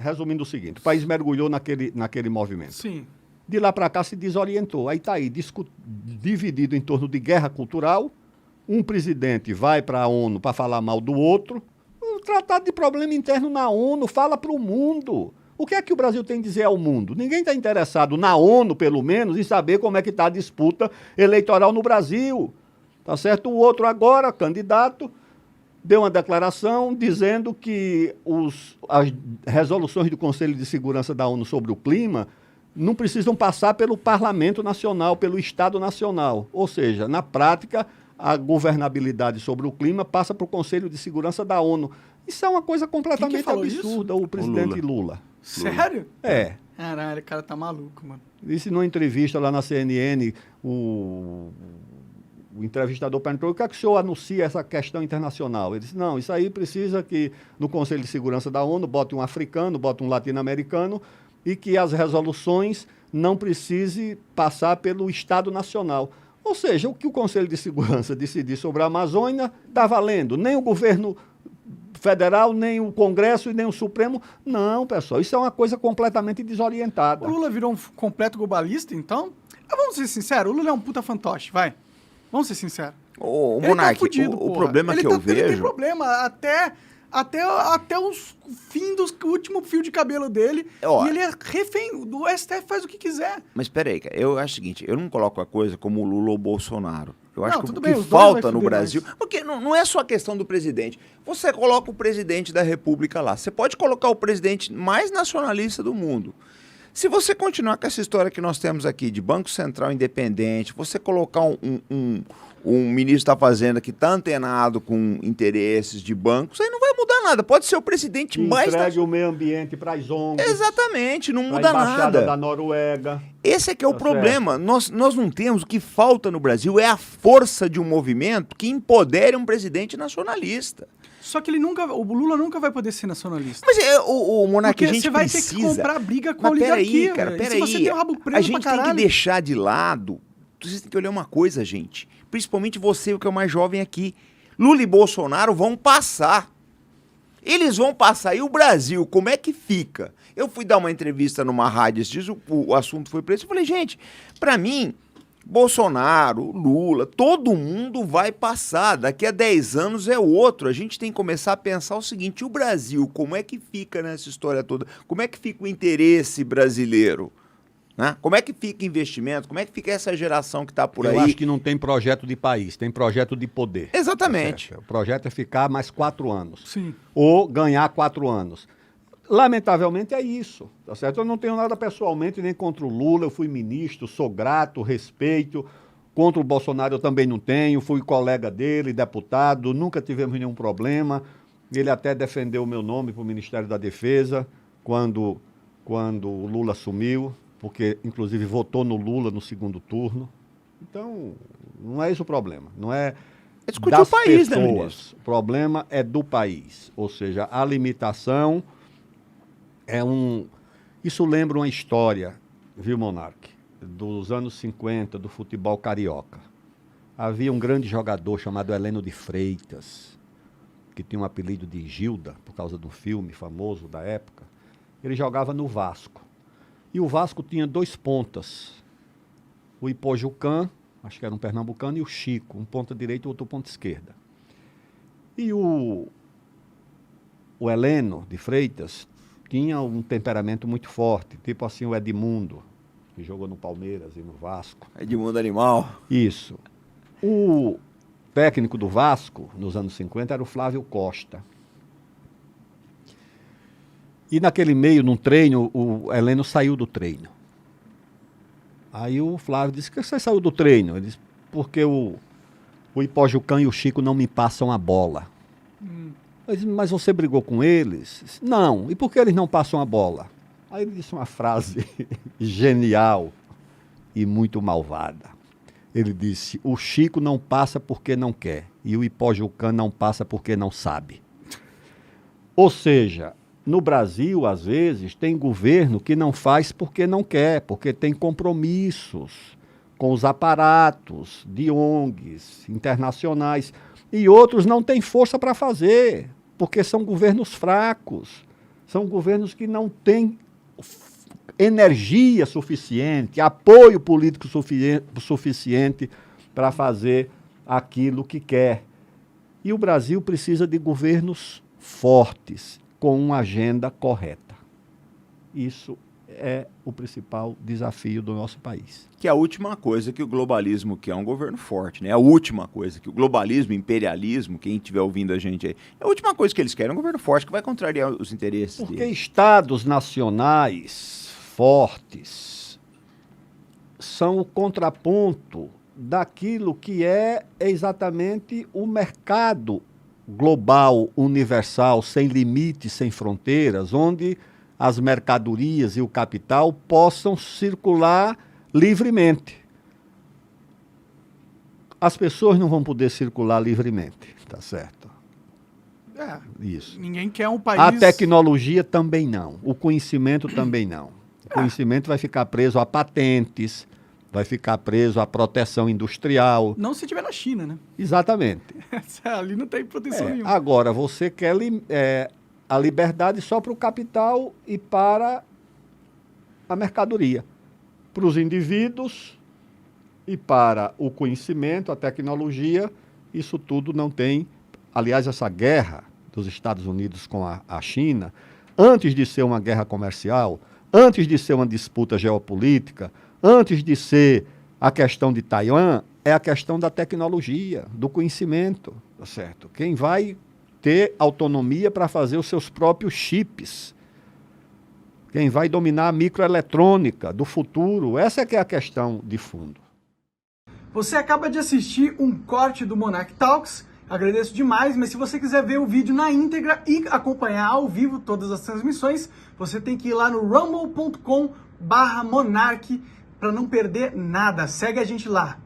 resumindo o seguinte, o país mergulhou naquele movimento. Sim. De lá para cá se desorientou. Aí está aí, dividido em torno de guerra cultural. Um presidente vai para a ONU para falar mal do outro. O tratado de problema interno na ONU fala para o mundo. O que é que o Brasil tem a dizer ao mundo? Ninguém está interessado na ONU, pelo menos, em saber como é que está a disputa eleitoral no Brasil. Tá certo? O outro agora, candidato, deu uma declaração dizendo que as resoluções do Conselho de Segurança da ONU sobre o clima não precisam passar pelo Parlamento Nacional, pelo Estado Nacional. Ou seja, na prática, a governabilidade sobre o clima passa para o Conselho de Segurança da ONU. Isso é uma coisa completamente absurda, o presidente Lula. Sério? É. Caralho, o cara tá maluco, mano. Disse numa entrevista lá na CNN, o entrevistador perguntou: o que é que o senhor anuncia essa questão internacional? Ele disse: não, isso aí precisa que no Conselho de Segurança da ONU bote um africano, bote um latino-americano e que as resoluções não precisem passar pelo Estado Nacional. Ou seja, o que o Conselho de Segurança decidir sobre a Amazônia está valendo. Nem o governo federal, nem o Congresso e nem o Supremo. Não, pessoal, isso é uma coisa completamente desorientada. O Lula virou um completo globalista, então? Vamos ser sinceros, o Lula é um puta fantoche, vai. Vamos ser sinceros. Ô, Monark, o problema que eu vejo... Ele tem problema até os fim do último fio de cabelo dele. E ele é refém do STF, faz o que quiser. Mas peraí, cara, eu acho o seguinte, eu não coloco a coisa como o Lula ou o Bolsonaro. Eu acho que o que falta no Brasil... Porque não é só a questão do presidente. Você coloca o presidente da República lá. Você pode colocar o presidente mais nacionalista do mundo. Se você continuar com essa história que nós temos aqui de Banco Central independente, você colocar um ministro da Fazenda que está antenado com interesses de bancos, aí não vai mudar nada. Pode ser o presidente mais... Entregue o meio ambiente para as ONGs. Exatamente, não muda nada. A Embaixada da Noruega. Esse é que é o problema. Nós não temos, o que falta no Brasil é a força de um movimento que empodere um presidente nacionalista. Só que o Lula nunca vai poder ser nacionalista. Mas o Monark, a gente você vai precisa... ter que comprar briga com a oligarquia. Peraí, você tem um rabo preso a gente tem que deixar de lado... Vocês têm que olhar uma coisa, gente. Principalmente você, que é o mais jovem aqui. Lula e Bolsonaro vão passar. Eles vão passar. E o Brasil, como é que fica? Eu fui dar uma entrevista numa rádio, esses dias o assunto foi para isso. Eu falei, gente, para mim, Bolsonaro, Lula, todo mundo vai passar. Daqui a 10 anos é outro. A gente tem que começar a pensar o seguinte, o Brasil, como é que fica nessa história toda? Como é que fica o interesse brasileiro? Né? Como é que fica investimento? Como é que fica essa geração que está por aí? Eu acho que não tem projeto de país, tem projeto de poder. Exatamente. Tá, o projeto é ficar mais 4 anos. Sim. Ou ganhar 4 anos. Lamentavelmente é isso, tá certo? Eu não tenho nada pessoalmente nem contra o Lula, eu fui ministro, sou grato, respeito. Contra o Bolsonaro eu também não tenho, fui colega dele, deputado, nunca tivemos nenhum problema. Ele até defendeu o meu nome para o Ministério da Defesa quando o Lula assumiu, porque, inclusive, votou no Lula no segundo turno. Então, não é esse o problema. Não é discutir o país, pessoas. Né, ministro? O problema é do país. Ou seja, a limitação é Isso lembra uma história, viu, Monark? Dos anos 50, do futebol carioca. Havia um grande jogador chamado Heleno de Freitas, que tinha um apelido de Gilda, por causa de um filme famoso da época. Ele jogava no Vasco. E o Vasco tinha 2 pontas. O Ipojucan, acho que era um pernambucano, e o Chico, um ponta direita e outro ponta esquerda. E o Heleno de Freitas tinha um temperamento muito forte, tipo assim o Edmundo, que jogou no Palmeiras e no Vasco. Edmundo Animal. Isso. O técnico do Vasco, nos anos 50, era o Flávio Costa. E naquele meio, num treino, o Heleno saiu do treino. Aí o Flávio disse, por que você saiu do treino? Ele disse, porque o Ipojucan e o Chico não me passam a bola. Eu disse, mas você brigou com eles? Disse, não. E por que eles não passam a bola? Aí ele disse uma frase genial e muito malvada. Ele disse, o Chico não passa porque não quer e o Ipojucan não passa porque não sabe. Ou seja, no Brasil, às vezes, tem governo que não faz porque não quer, porque tem compromissos com os aparatos de ONGs internacionais. E outros não têm força para fazer, porque são governos fracos. São governos que não têm energia suficiente, apoio político suficiente para fazer aquilo que quer. E o Brasil precisa de governos fortes, com uma agenda correta. Isso é o principal desafio do nosso país. Que é a última coisa que o globalismo quer, é um governo forte, né? É a última coisa que o globalismo, imperialismo, quem estiver ouvindo a gente aí, é a última coisa que eles querem, é um governo forte que vai contrariar os interesses Porque deles. estados nacionais fortes são o contraponto daquilo que é exatamente o mercado global, universal, sem limites, sem fronteiras, onde as mercadorias e o capital possam circular livremente. As pessoas não vão poder circular livremente, tá certo? Isso. Ninguém quer um país... A tecnologia também não, o conhecimento também não. O conhecimento vai ficar preso a patentes, vai ficar preso à proteção industrial. Não se tiver na China, né? Exatamente. Ali não tem proteção nenhuma. Agora, você quer a liberdade só para o capital e para a mercadoria. Para os indivíduos e para o conhecimento, a tecnologia, isso tudo não tem. Aliás, essa guerra dos Estados Unidos com a China, antes de ser uma guerra comercial, antes de ser uma disputa geopolítica, antes de ser a questão de Taiwan, é a questão da tecnologia, do conhecimento, tá certo? Quem vai ter autonomia para fazer os seus próprios chips, quem vai dominar a microeletrônica do futuro, essa é que é a questão de fundo. Você acaba de assistir um corte do Monarch Talks, agradeço demais, mas se você quiser ver o vídeo na íntegra e acompanhar ao vivo todas as transmissões, você tem que ir lá no rumble.com/monarch para não perder nada. Segue a gente lá.